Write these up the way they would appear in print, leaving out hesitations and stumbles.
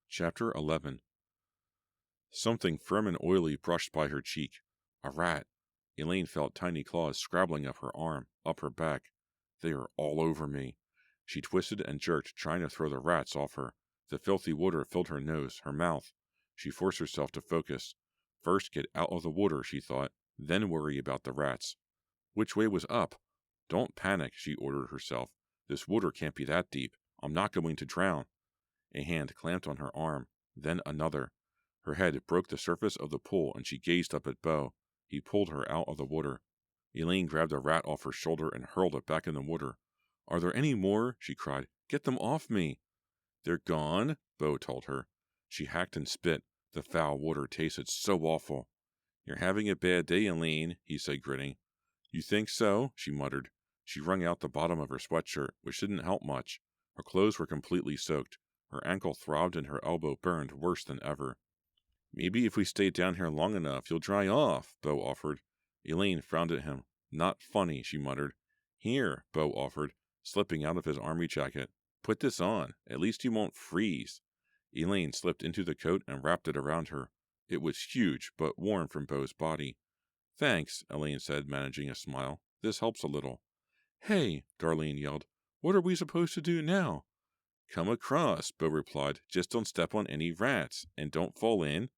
Chapter 11. Something firm and oily brushed by her cheek. A rat. Elaine felt tiny claws scrabbling up her arm, up her back. They are all over me. She twisted and jerked, trying to throw the rats off her. The filthy water filled her nose, her mouth. She forced herself to focus. First get out of the water, she thought, then worry about the rats. Which way was up? Don't panic, she ordered herself. This water can't be that deep. I'm not going to drown. A hand clamped on her arm, then another. Her head broke the surface of the pool and she gazed up at Beau. He pulled her out of the water. Elaine grabbed a rat off her shoulder and hurled it back in the water. Are there any more? She cried. Get them off me. They're gone, Beau told her. She hacked and spit. The foul water tasted so awful. You're having a bad day, Elaine, he said, grinning. You think so? She muttered. She wrung out the bottom of her sweatshirt, which didn't help much. Her clothes were completely soaked. Her ankle throbbed and her elbow burned worse than ever. Maybe if we stay down here long enough, you'll dry off, Beau offered. Elaine frowned at him. Not funny, she muttered. Here, Beau offered, slipping out of his army jacket. Put this on. At least you won't freeze. Elaine slipped into the coat and wrapped it around her. It was huge, but warm from Beau's body. Thanks, Elaine said, managing a smile. This helps a little. Hey, Darlene yelled. What are we supposed to do now? Come across, Beau replied. Just don't step on any rats, and don't fall in.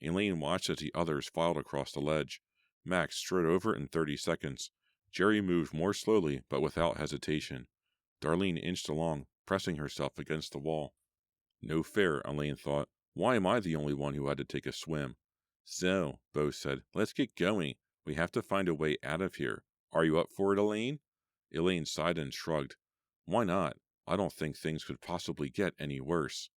Elaine watched as the others filed across the ledge. Max strode over in 30 seconds. Jerry moved more slowly, but without hesitation. Darlene inched along, pressing herself against the wall. No fair, Elaine thought. Why am I the only one who had to take a swim? So, Beau said, let's get going. We have to find a way out of here. Are you up for it, Elaine? Elaine sighed and shrugged. Why not? I don't think things could possibly get any worse.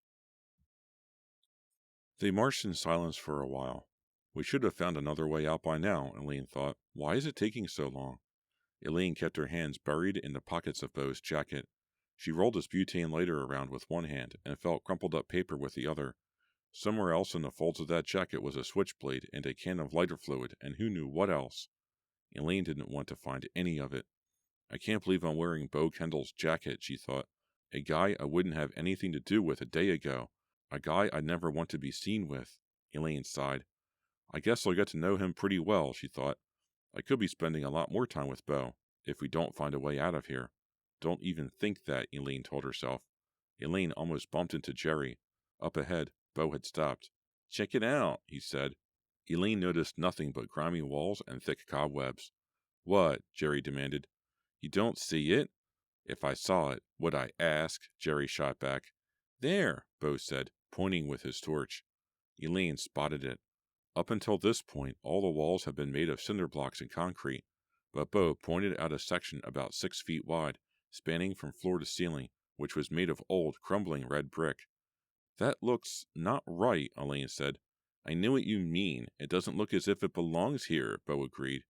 They marched in silence for a while. We should have found another way out by now, Elaine thought. Why is it taking so long? Elaine kept her hands buried in the pockets of Beau's jacket. She rolled his butane lighter around with one hand and felt crumpled up paper with the other. Somewhere else in the folds of that jacket was a switchblade and a can of lighter fluid and who knew what else. Elaine didn't want to find any of it. I can't believe I'm wearing Beau Kendall's jacket, she thought. A guy I wouldn't have anything to do with a day ago. A guy I'd never want to be seen with. Elaine sighed. I guess I'll get to know him pretty well, she thought. I could be spending a lot more time with Beau, if we don't find a way out of here. Don't even think that, Elaine told herself. Elaine almost bumped into Jerry. Up ahead, Beau had stopped. Check it out, he said. Elaine noticed nothing but grimy walls and thick cobwebs. What? Jerry demanded. You don't see it? If I saw it, would I ask? Jerry shot back. There, Beau said, pointing with his torch. Elaine spotted it. Up until this point, all the walls had been made of cinder blocks and concrete, but Beau pointed out a section about 6 feet wide, spanning from floor to ceiling, which was made of old, crumbling red brick. That looks not right, Elaine said. I know what you mean. It doesn't look as if it belongs here, Beau agreed.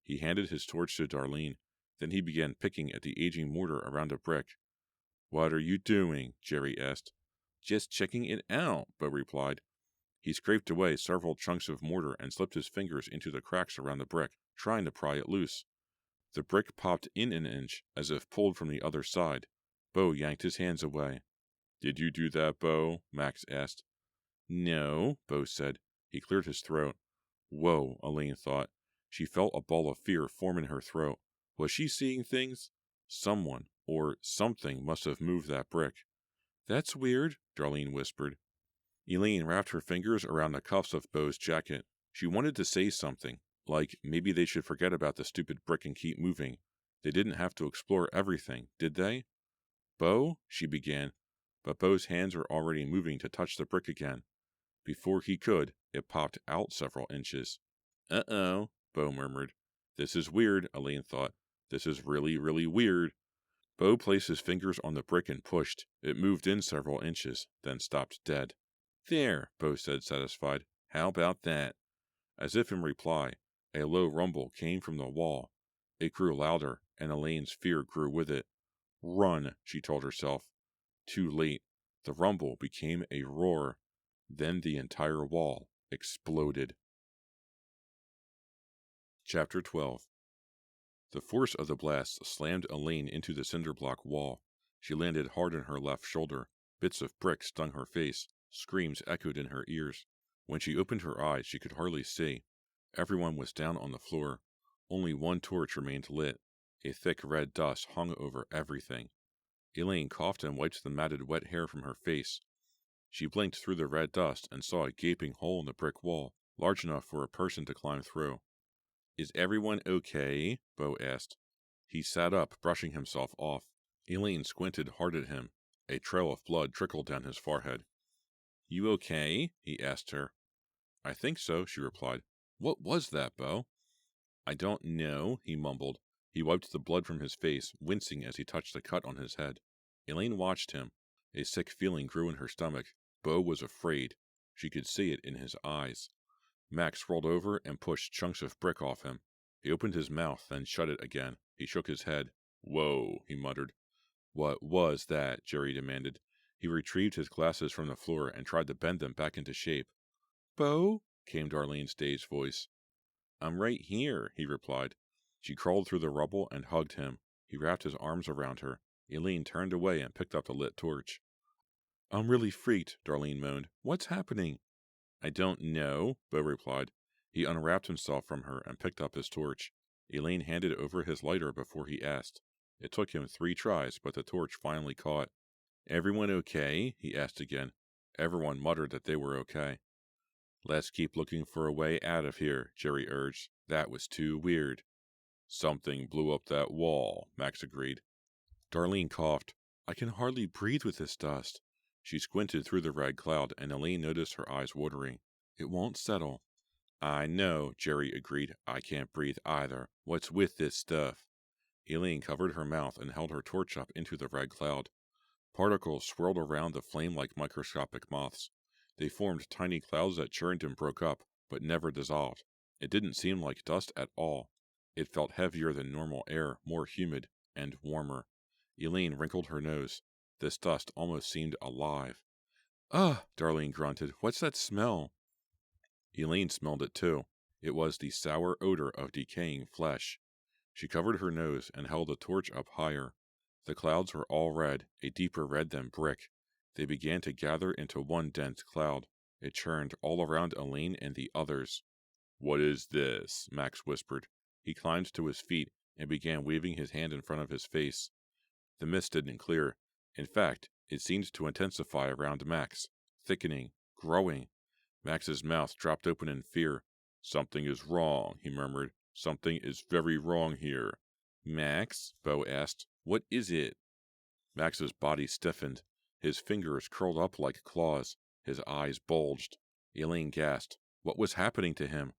He handed his torch to Darlene. Then he began picking at the aging mortar around a brick. What are you doing? Jerry asked. Just checking it out, Beau replied. He scraped away several chunks of mortar and slipped his fingers into the cracks around the brick, trying to pry it loose. The brick popped in an inch, as if pulled from the other side. Beau yanked his hands away. Did you do that, Beau? Max asked. No, Beau said. He cleared his throat. Whoa, Elaine thought. She felt a ball of fear form in her throat. Was she seeing things? Someone, or something, must have moved that brick. That's weird, Darlene whispered. Elaine wrapped her fingers around the cuffs of Beau's jacket. She wanted to say something, like maybe they should forget about the stupid brick and keep moving. They didn't have to explore everything, did they? Beau, she began, but Beau's hands were already moving to touch the brick again. Before he could, it popped out several inches. Uh-oh, Beau murmured. This is weird, Elaine thought. This is really, really weird. Beau placed his fingers on the brick and pushed. It moved in several inches, then stopped dead. There, Beau said, satisfied. How about that? As if in reply, a low rumble came from the wall. It grew louder, and Elaine's fear grew with it. Run, she told herself. Too late. The rumble became a roar. Then the entire wall exploded. Chapter 12. The force of the blast slammed Elaine into the cinder block wall. She landed hard on her left shoulder. Bits of brick stung her face. Screams echoed in her ears. When she opened her eyes, she could hardly see. Everyone was down on the floor. Only one torch remained lit. A thick red dust hung over everything. Elaine coughed and wiped the matted wet hair from her face. She blinked through the red dust and saw a gaping hole in the brick wall, large enough for a person to climb through. "Is everyone okay?" Bo asked. He sat up, brushing himself off. Elaine squinted hard at him. A trail of blood trickled down his forehead. "You okay?" he asked her. "I think so," she replied. "What was that, Bo?" "I don't know," he mumbled. He wiped the blood from his face, wincing as he touched the cut on his head. Elaine watched him. A sick feeling grew in her stomach. Bo was afraid. She could see it in his eyes. Max rolled over and pushed chunks of brick off him. He opened his mouth, then shut it again. He shook his head. "Whoa," he muttered. "What was that?" Jerry demanded. He retrieved his glasses from the floor and tried to bend them back into shape. "Bo?" came Darlene's dazed voice. "I'm right here," he replied. She crawled through the rubble and hugged him. He wrapped his arms around her. Elaine turned away and picked up the lit torch. "I'm really freaked," Darlene moaned. "What's happening?" "I don't know," Bo replied. He unwrapped himself from her and picked up his torch. Elaine handed over his lighter before he asked. It took him 3 tries, but the torch finally caught. "Everyone okay?" he asked again. Everyone muttered that they were okay. "Let's keep looking for a way out of here," Jerry urged. "That was too weird." "Something blew up that wall," Max agreed. Darlene coughed. "I can hardly breathe with this dust." She squinted through the red cloud, and Elaine noticed her eyes watering. "It won't settle." "I know," Jerry agreed. "I can't breathe either. What's with this stuff?" Elaine covered her mouth and held her torch up into the red cloud. Particles swirled around the flame like microscopic moths. They formed tiny clouds that churned and broke up, but never dissolved. It didn't seem like dust at all. It felt heavier than normal air, more humid, and warmer. Elaine wrinkled her nose. This dust almost seemed alive. "Ugh!" Darlene grunted. "What's that smell?" Elaine smelled it too. It was the sour odor of decaying flesh. She covered her nose and held the torch up higher. The clouds were all red, a deeper red than brick. They began to gather into one dense cloud. It churned all around Elaine and the others. "What is this?" Max whispered. He climbed to his feet and began waving his hand in front of his face. The mist didn't clear. In fact, it seemed to intensify around Max, thickening, growing. Max's mouth dropped open in fear. "Something is wrong," he murmured. "Something is very wrong here." "Max?" Bo asked. "What is it?" Max's body stiffened. His fingers curled up like claws. His eyes bulged. Elaine gasped. What was happening to him?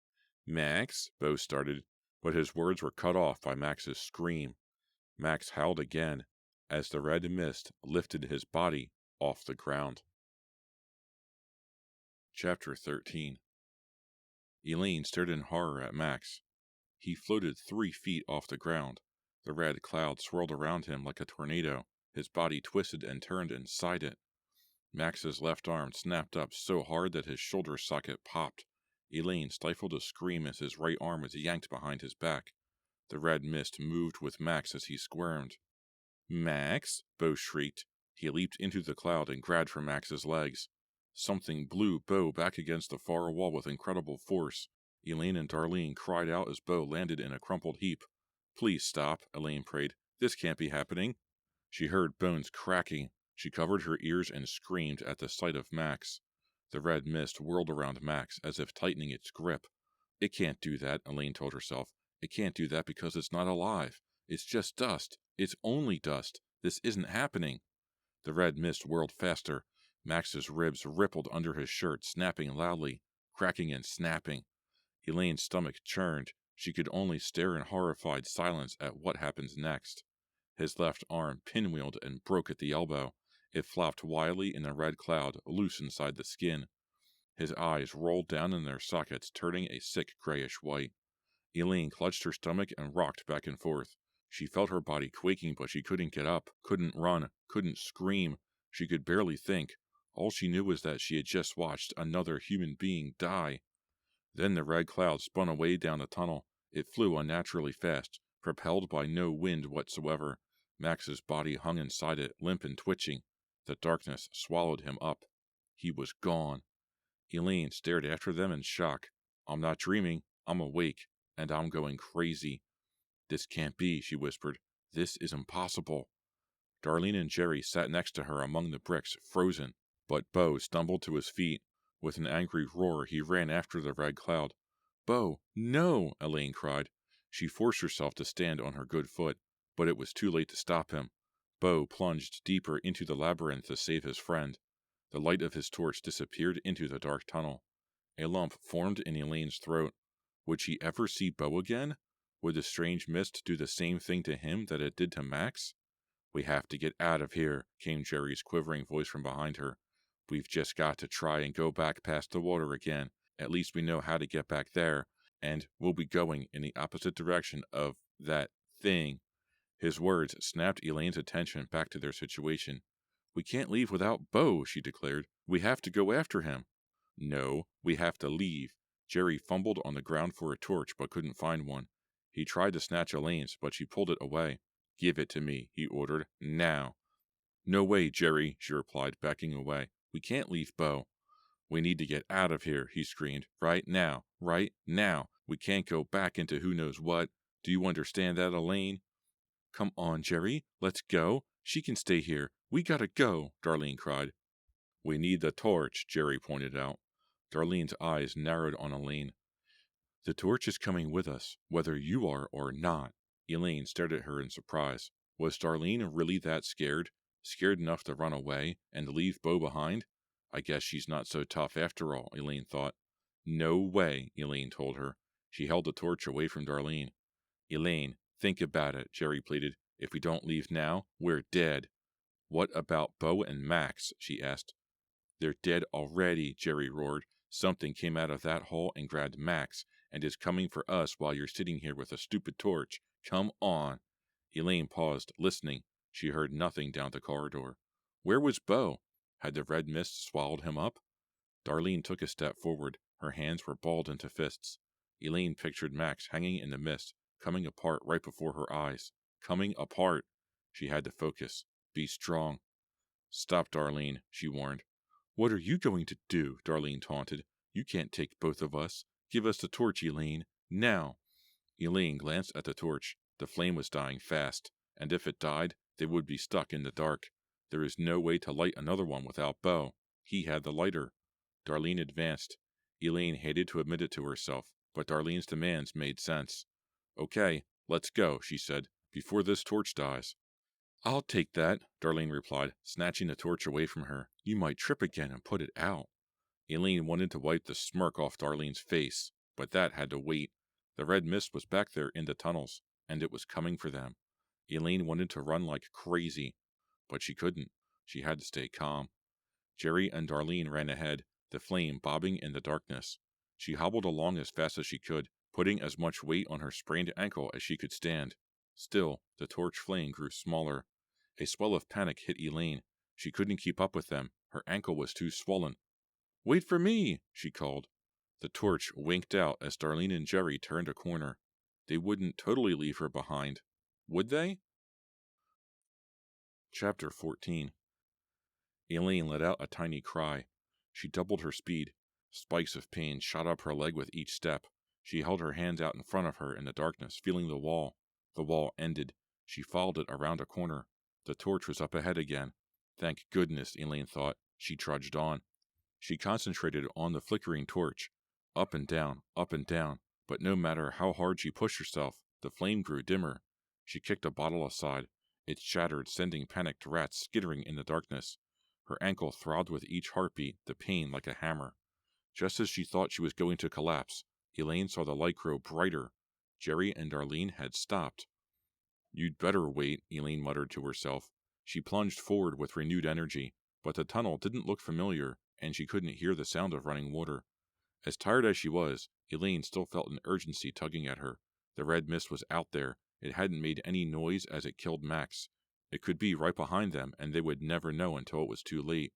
"Max?" Bo started, but his words were cut off by Max's scream. Max howled again as the red mist lifted his body off the ground. Chapter 13. Elaine stared in horror at Max. He floated 3 feet off the ground. The red cloud swirled around him like a tornado. His body twisted and turned inside it. Max's left arm snapped up so hard that his shoulder socket popped. Elaine stifled a scream as his right arm was yanked behind his back. The red mist moved with Max as he squirmed. "Max!" Bo shrieked. He leaped into the cloud and grabbed for Max's legs. Something blew Bo back against the far wall with incredible force. Elaine and Darlene cried out as Bo landed in a crumpled heap. "Please stop," Elaine prayed. "This can't be happening." She heard bones cracking. She covered her ears and screamed at the sight of Max. The red mist whirled around Max as if tightening its grip. "It can't do that," Elaine told herself. "It can't do that because it's not alive. It's just dust. It's only dust. This isn't happening." The red mist whirled faster. Max's ribs rippled under his shirt, snapping loudly, cracking and snapping. Elaine's stomach churned. She could only stare in horrified silence at what happened next. His left arm pinwheeled and broke at the elbow. It flopped wildly in the red cloud, loose inside the skin. His eyes rolled down in their sockets, turning a sick grayish white. Elaine clutched her stomach and rocked back and forth. She felt her body quaking, but she couldn't get up, couldn't run, couldn't scream. She could barely think. All she knew was that she had just watched another human being die. Then the red cloud spun away down the tunnel. It flew unnaturally fast. Propelled by no wind whatsoever, Max's body hung inside it, limp and twitching. The darkness swallowed him up. He was gone. Elaine stared after them in shock. I'm not dreaming. I'm awake, and I'm going crazy. This can't be, she whispered. This is impossible. Darlene and Jerry sat next to her among the bricks, frozen, but Bo stumbled to his feet. With an angry roar, he ran after the red cloud. Bo, no! Elaine cried. She forced herself to stand on her good foot, but it was too late to stop him. Bo plunged deeper into the labyrinth to save his friend. The light of his torch disappeared into the dark tunnel. A lump formed in Elaine's throat. Would she ever see Bo again? Would the strange mist do the same thing to him that it did to Max? We have to get out of here, came Jerry's quivering voice from behind her. We've just got to try and go back past the water again. At least we know how to get back there, and we'll be going in the opposite direction of that thing. His words snapped Elaine's attention back to their situation. We can't leave without Bo, she declared. We have to go after him. No, we have to leave. Jerry fumbled on the ground for a torch but couldn't find one. He tried to snatch Elaine's, but she pulled it away. Give it to me, he ordered. Now. No way, Jerry, she replied, backing away. We can't leave Bo. We need to get out of here, he screamed. Right now. Right now. We can't go back into who knows what. Do you understand that, Elaine? Come on, Jerry. Let's go. She can stay here. We gotta go, Darlene cried. We need the torch, Jerry pointed out. Darlene's eyes narrowed on Elaine. The torch is coming with us, whether you are or not. Elaine stared at her in surprise. Was Darlene really that scared? Scared enough to run away and leave Bo behind? I guess she's not so tough after all, Elaine thought. No way, Elaine told her. She held the torch away from Darlene. Elaine, think about it, Jerry pleaded. If we don't leave now, we're dead. What about Bo and Max? She asked. They're dead already, Jerry roared. Something came out of that hole and grabbed Max, and is coming for us while you're sitting here with a stupid torch. Come on. Elaine paused, listening. She heard nothing down the corridor. Where was Bo? Had the red mist swallowed him up? Darlene took a step forward. Her hands were balled into fists. Elaine pictured Max hanging in the mist, coming apart right before her eyes. Coming apart. She had to focus. Be strong. Stop, Darlene, she warned. What are you going to do? Darlene taunted. You can't take both of us. Give us the torch, Elaine. Now. Elaine glanced at the torch. The flame was dying fast, and if it died, they would be stuck in the dark. There is no way to light another one without Bo. He had the lighter. Darlene advanced. Elaine hated to admit it to herself, but Darlene's demands made sense. Okay, let's go, she said, before this torch dies. I'll take that, Darlene replied, snatching the torch away from her. You might trip again and put it out. Elaine wanted to wipe the smirk off Darlene's face, but that had to wait. The red mist was back there in the tunnels, and it was coming for them. Elaine wanted to run like crazy, but she couldn't. She had to stay calm. Jerry and Darlene ran ahead, the flame bobbing in the darkness. She hobbled along as fast as she could, putting as much weight on her sprained ankle as she could stand. Still, the torch flame grew smaller. A swell of panic hit Elaine. She couldn't keep up with them. Her ankle was too swollen. Wait for me, she called. The torch winked out as Darlene and Jerry turned a corner. They wouldn't totally leave her behind, would they? Chapter 14. Elaine let out a tiny cry. She doubled her speed. Spikes of pain shot up her leg with each step. She held her hands out in front of her in the darkness, feeling the wall. The wall ended. She followed it around a corner. The torch was up ahead again. Thank goodness, Elaine thought. She trudged on. She concentrated on the flickering torch. Up and down, but no matter how hard she pushed herself, the flame grew dimmer. She kicked a bottle aside. It shattered, sending panicked rats skittering in the darkness. Her ankle throbbed with each heartbeat, the pain like a hammer. Just as she thought she was going to collapse, Elaine saw the light grow brighter. Jerry and Darlene had stopped. You'd better wait, Elaine muttered to herself. She plunged forward with renewed energy, but the tunnel didn't look familiar, and she couldn't hear the sound of running water. As tired as she was, Elaine still felt an urgency tugging at her. The red mist was out there. It hadn't made any noise as it killed Max. It could be right behind them, and they would never know until it was too late.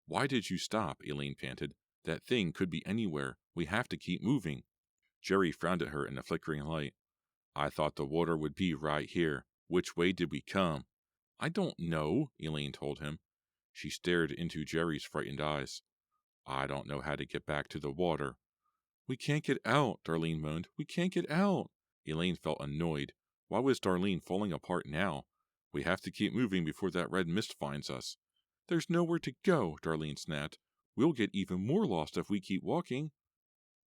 Why did you stop? Elaine panted. That thing could be anywhere. We have to keep moving. Jerry frowned at her in the flickering light. I thought the water would be right here. Which way did we come? I don't know, Elaine told him. She stared into Jerry's frightened eyes. I don't know how to get back to the water. We can't get out, Darlene moaned. We can't get out. Elaine felt annoyed. Why was Darlene falling apart now? We have to keep moving before that red mist finds us. There's nowhere to go, Darlene snapped. We'll get even more lost if we keep walking.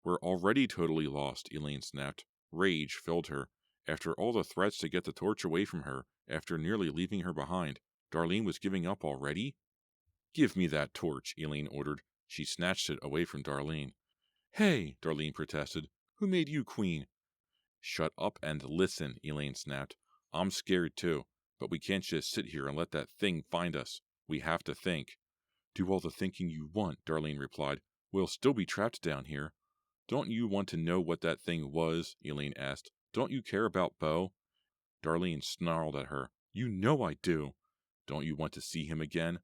We're already totally lost, Elaine snapped. Rage filled her. After all the threats to get the torch away from her, after nearly leaving her behind, Darlene was giving up already? Give me that torch, Elaine ordered. She snatched it away from Darlene. Hey, Darlene protested. Who made you queen? Shut up and listen, Elaine snapped. I'm scared too, but we can't just sit here and let that thing find us. We have to think. Do all the thinking you want, Darlene replied. We'll still be trapped down here. Don't you want to know what that thing was? Elaine asked. Don't you care about Beau? Darlene snarled at her. You know I do. Don't you want to see him again?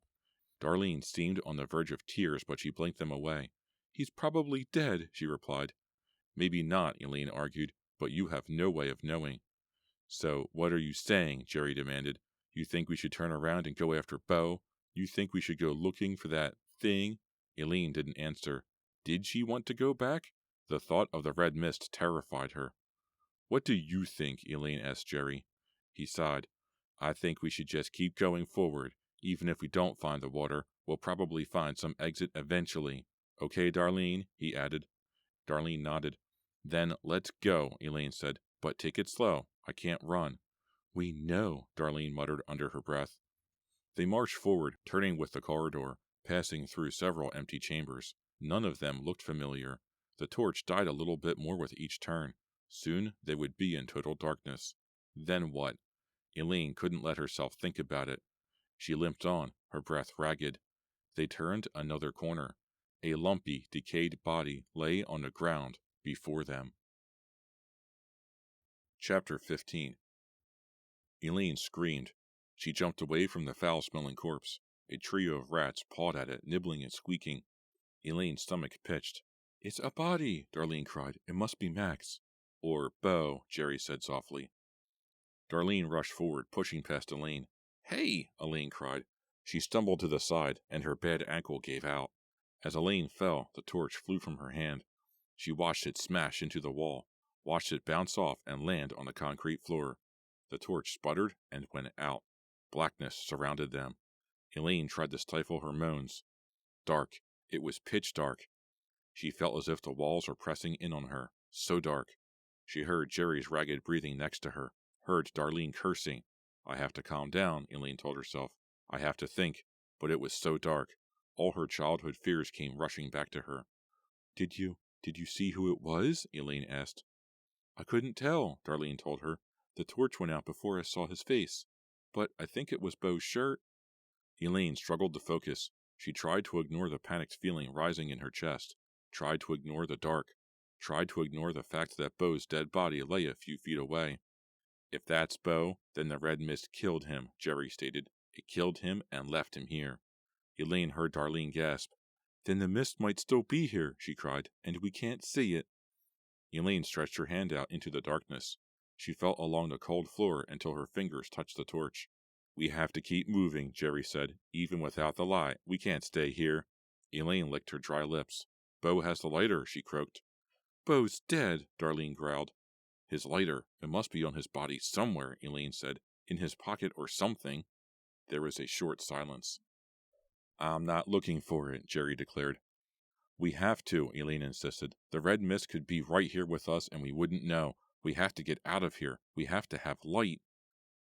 Darlene seemed on the verge of tears, but she blinked them away. He's probably dead, she replied. Maybe not, Elaine argued, but you have no way of knowing. So, what are you saying? Jerry demanded. You think we should turn around and go after Beau? You think we should go looking for that thing? Elaine didn't answer. Did she want to go back? The thought of the red mist terrified her. What do you think? Elaine asked Jerry. He sighed. I think we should just keep going forward. Even if we don't find the water, we'll probably find some exit eventually. Okay, Darlene? He added. Darlene nodded. Then let's go, Elaine said. But take it slow. I can't run. We know, Darlene muttered under her breath. They marched forward, turning with the corridor, passing through several empty chambers. None of them looked familiar. The torch died a little bit more with each turn. Soon they would be in total darkness. Then what? Elaine couldn't let herself think about it. She limped on, her breath ragged. They turned another corner. A lumpy, decayed body lay on the ground before them. Chapter 15. Elaine screamed. She jumped away from the foul-smelling corpse. A trio of rats pawed at it, nibbling and squeaking. Elaine's stomach pitched. It's a body, Darlene cried. It must be Max. Or Beau, Jerry said softly. Darlene rushed forward, pushing past Elaine. Hey, Elaine cried. She stumbled to the side, and her bad ankle gave out. As Elaine fell, the torch flew from her hand. She watched it smash into the wall, watched it bounce off and land on the concrete floor. The torch sputtered and went out. Blackness surrounded them. Elaine tried to stifle her moans. Dark. It was pitch dark. She felt as if the walls were pressing in on her. So dark. She heard Jerry's ragged breathing next to her. Heard Darlene cursing. I have to calm down, Elaine told herself. I have to think. But it was so dark. All her childhood fears came rushing back to her. Did you see who it was? Elaine asked. I couldn't tell, Darlene told her. The torch went out before I saw his face. But I think it was Beau's shirt. Elaine struggled to focus. She tried to ignore the panicked feeling rising in her chest. Tried to ignore the dark. Tried to ignore the fact that Beau's dead body lay a few feet away. If that's Beau, then the red mist killed him, Jerry stated. It killed him and left him here. Elaine heard Darlene gasp. Then the mist might still be here, she cried, and we can't see it. Elaine stretched her hand out into the darkness. She felt along the cold floor until her fingers touched the torch. We have to keep moving, Jerry said. Even without the light, we can't stay here. Elaine licked her dry lips. Beau has the lighter, she croaked. Beau's dead, Darlene growled. His lighter. It must be on his body somewhere, Elaine said. In his pocket or something. There was a short silence. I'm not looking for it, Jerry declared. We have to, Elaine insisted. The red mist could be right here with us and we wouldn't know. We have to get out of here. We have to have light.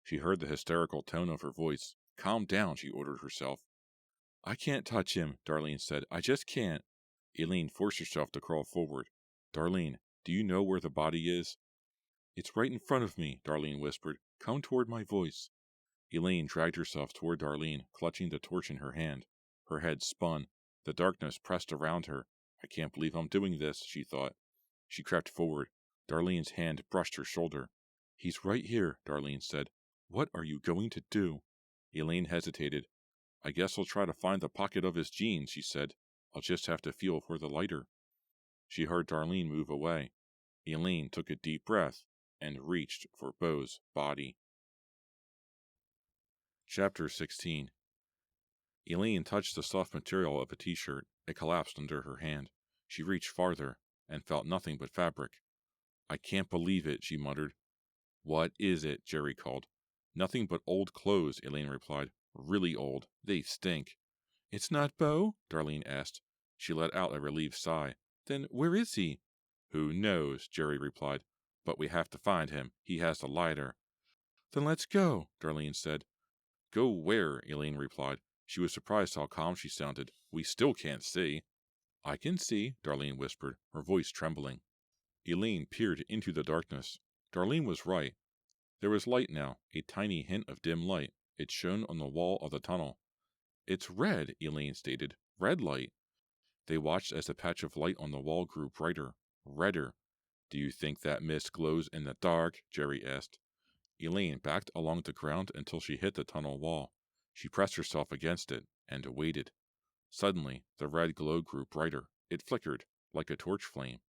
She heard the hysterical tone of her voice. Calm down, she ordered herself. I can't touch him, Darlene said. I just can't. Elaine forced herself to crawl forward. Darlene, do you know where the body is? It's right in front of me, Darlene whispered. Come toward my voice. Elaine dragged herself toward Darlene, clutching the torch in her hand. Her head spun. The darkness pressed around her. I can't believe I'm doing this, she thought. She crept forward. Darlene's hand brushed her shoulder. He's right here, Darlene said. What are you going to do? Elaine hesitated. I guess I'll try to find the pocket of his jeans, she said. I'll just have to feel for the lighter. She heard Darlene move away. Elaine took a deep breath and reached for Bo's body. Chapter 16. Elaine touched the soft material of a t-shirt. It collapsed under her hand. She reached farther, and felt nothing but fabric. "I can't believe it," she muttered. "What is it?" Jerry called. "Nothing but old clothes," Elaine replied. "Really old. They stink." "It's not Bo?" Darlene asked. She let out a relieved sigh. "Then where is he?" "Who knows?" Jerry replied. "But we have to find him. He has the lighter." "Then let's go," Darlene said. "Go where?" Elaine replied. She was surprised how calm she sounded. "We still can't see." "I can see," Darlene whispered, her voice trembling. Elaine peered into the darkness. Darlene was right. There was light now, a tiny hint of dim light. It shone on the wall of the tunnel. "It's red," Elaine stated. "Red light." They watched as the patch of light on the wall grew brighter, redder. "Do you think that mist glows in the dark?" Jerry asked. Elaine backed along the ground until she hit the tunnel wall. She pressed herself against it and waited. Suddenly, the red glow grew brighter. It flickered, like a torch flame.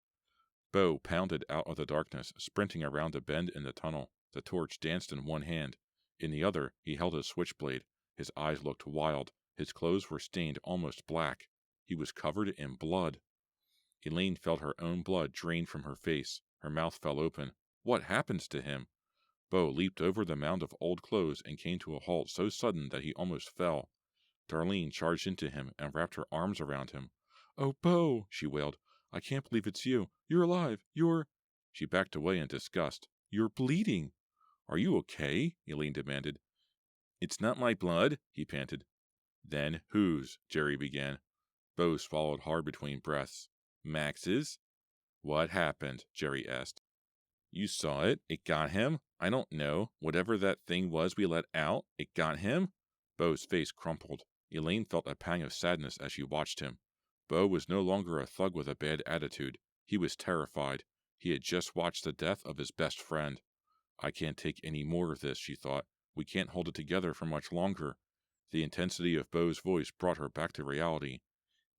Bo pounded out of the darkness, sprinting around a bend in the tunnel. The torch danced in one hand. In the other, he held his switchblade. His eyes looked wild. His clothes were stained almost black. He was covered in blood. Elaine felt her own blood drain from her face. Her mouth fell open. What happened to him? Bo leaped over the mound of old clothes and came to a halt so sudden that he almost fell. Darlene charged into him and wrapped her arms around him. "Oh, Bo," she wailed. "I can't believe it's you. You're alive. You're—" She backed away in disgust. "You're bleeding." "Are you okay?" Elaine demanded. "It's not my blood," he panted. "Then whose?" Jerry began. Bo swallowed hard between breaths. "Max's." "What happened?" Jerry asked. "You saw it. It got him. I don't know. Whatever that thing was we let out, it got him." Bo's face crumpled. Elaine felt a pang of sadness as she watched him. Bo was no longer a thug with a bad attitude. He was terrified. He had just watched the death of his best friend. "I can't take any more of this," she thought. "We can't hold it together for much longer." The intensity of Bo's voice brought her back to reality.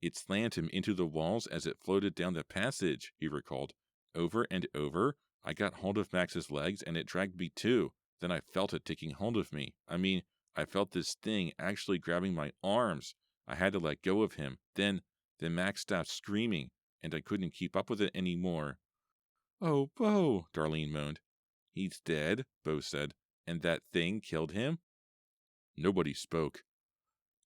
"It slammed him into the walls as it floated down the passage," he recalled. "Over and over. I got hold of Max's legs and it dragged me too. Then I felt it taking hold of me. I felt this thing actually grabbing my arms. I had to let go of him. Then Max stopped screaming, and I couldn't keep up with it anymore." "Oh, Bo," Darlene moaned. "He's dead," Bo said. "And that thing killed him?" Nobody spoke.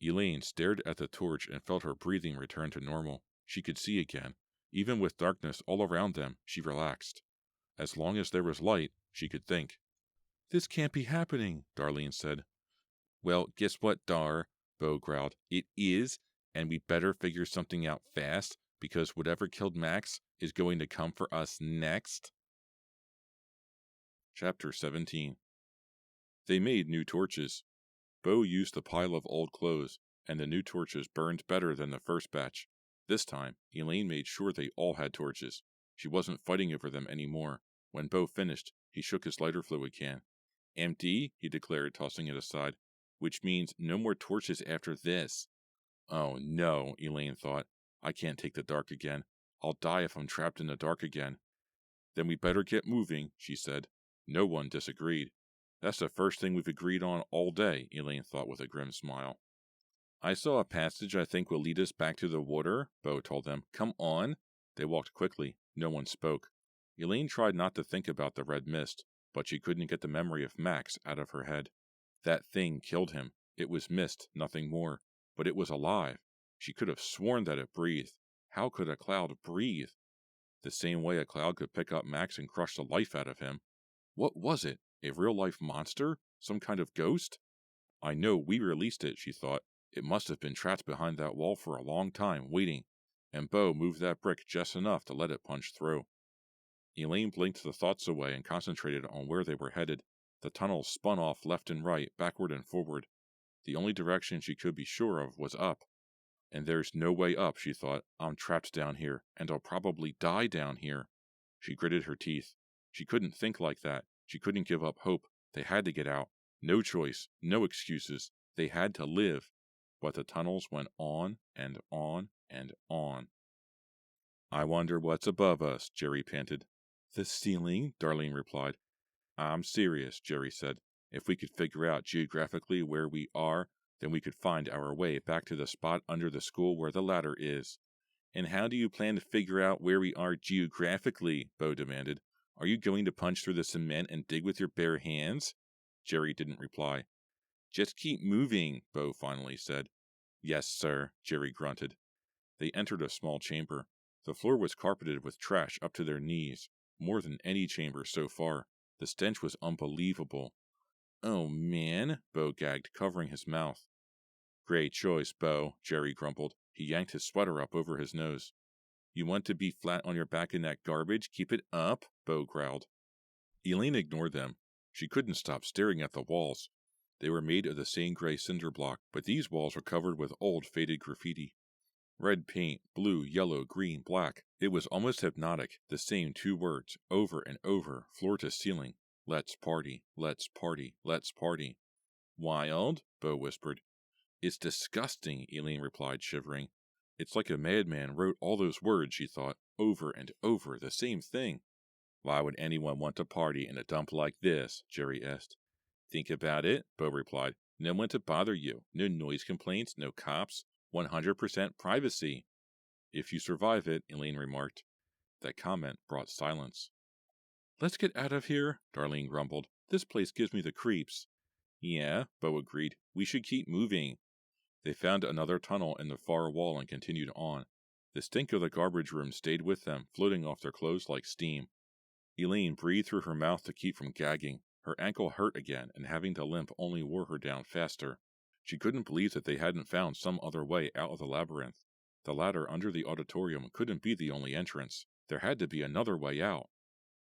Elaine stared at the torch and felt her breathing return to normal. She could see again. Even with darkness all around them, she relaxed. As long as there was light, she could think. "This can't be happening," Darlene said. "Well, guess what, Dar?" Bo growled. "It is, and we better figure something out fast, because whatever killed Max is going to come for us next." Chapter 17. They made new torches. Bo used the pile of old clothes, and the new torches burned better than the first batch. This time, Elaine made sure they all had torches. She wasn't fighting over them anymore. When Bo finished, he shook his lighter fluid can. "Empty," he declared, tossing it aside. "Which means no more torches after this." "Oh no," Elaine thought. "I can't take the dark again. I'll die if I'm trapped in the dark again." "Then we better get moving," she said. No one disagreed. "That's the first thing we've agreed on all day," Elaine thought with a grim smile. "I saw a passage I think will lead us back to the water," Bo told them. "Come on." They walked quickly. No one spoke. Elaine tried not to think about the red mist, but she couldn't get the memory of Max out of her head. That thing killed him. It was mist, nothing more. But it was alive. She could have sworn that it breathed. How could a cloud breathe? The same way a cloud could pick up Max and crush the life out of him. What was it? A real-life monster? Some kind of ghost? "I know we released it," she thought. "It must have been trapped behind that wall for a long time, waiting. And Bo moved that brick just enough to let it punch through." Elaine blinked the thoughts away and concentrated on where they were headed. The tunnel spun off left and right, backward and forward. The only direction she could be sure of was up. "And there's no way up," she thought. "I'm trapped down here, and I'll probably die down here." She gritted her teeth. She couldn't think like that. She couldn't give up hope. They had to get out. No choice, no excuses. They had to live. But the tunnels went on and on and on. "I wonder what's above us," Jerry panted. "The ceiling," Darlene replied. I'm serious, Jerry said. If we could figure out geographically where we are, then we could find our way back to the spot under the school where the ladder is. And how do you plan to figure out where we are geographically? Bo demanded. Are you going to punch through the cement and dig with your bare hands? Jerry didn't reply. Just keep moving, Bo finally said. Yes, sir, Jerry grunted. They entered a small chamber. The floor was carpeted with trash up to their knees, more than any chamber so far. The stench was unbelievable. Oh, man, Bo gagged, covering his mouth. Great choice, Bo, Jerry grumbled. He yanked his sweater up over his nose. You want to be flat on your back in that garbage? Keep it up, Bo growled. Elaine ignored them. She couldn't stop staring at the walls. They were made of the same gray cinder block, but these walls were covered with old, faded graffiti. Red paint, blue, yellow, green, black. It was almost hypnotic, the same 2 words, over and over, floor to ceiling. Let's party, let's party, let's party. Wild? Bo whispered. It's disgusting, Elaine replied, shivering. It's like a madman wrote all those words, she thought, over and over, the same thing. Why would anyone want to party in a dump like this? Jerry asked. Think about it, Bo replied. No one to bother you, no noise complaints, no cops, 100% privacy. If you survive it, Elaine remarked. That comment brought silence. Let's get out of here, Darlene grumbled. This place gives me the creeps. Yeah, Bo agreed. We should keep moving. They found another tunnel in the far wall and continued on. The stink of the garbage room stayed with them, floating off their clothes like steam. Elaine breathed through her mouth to keep from gagging. Her ankle hurt again, and having to limp only wore her down faster. She couldn't believe that they hadn't found some other way out of the labyrinth. The ladder under the auditorium couldn't be the only entrance. There had to be another way out.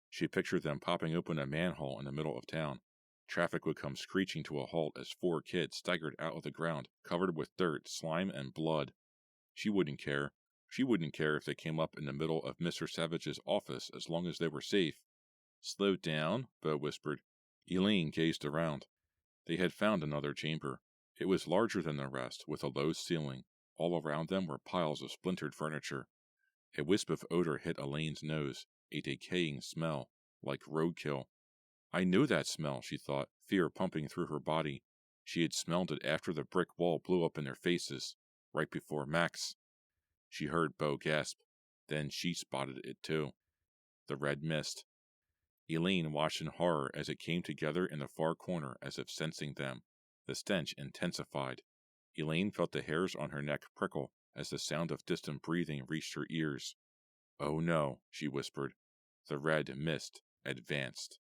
She pictured them popping open a manhole in the middle of town. Traffic would come screeching to a halt as 4 kids staggered out of the ground, covered with dirt, slime, and blood. She wouldn't care. She wouldn't care if they came up in the middle of Mr. Savage's office as long as they were safe. Slow down, Bo whispered. Elaine gazed around. They had found another chamber. It was larger than the rest, with a low ceiling. All around them were piles of splintered furniture. A wisp of odor hit Elaine's nose, a decaying smell, like roadkill. I knew that smell, she thought, fear pumping through her body. She had smelled it after the brick wall blew up in their faces, right before Max. She heard Bo gasp. Then she spotted it too. The red mist. Elaine watched in horror as it came together in the far corner as if sensing them. The stench intensified. Elaine felt the hairs on her neck prickle as the sound of distant breathing reached her ears. Oh no, she whispered. The red mist advanced.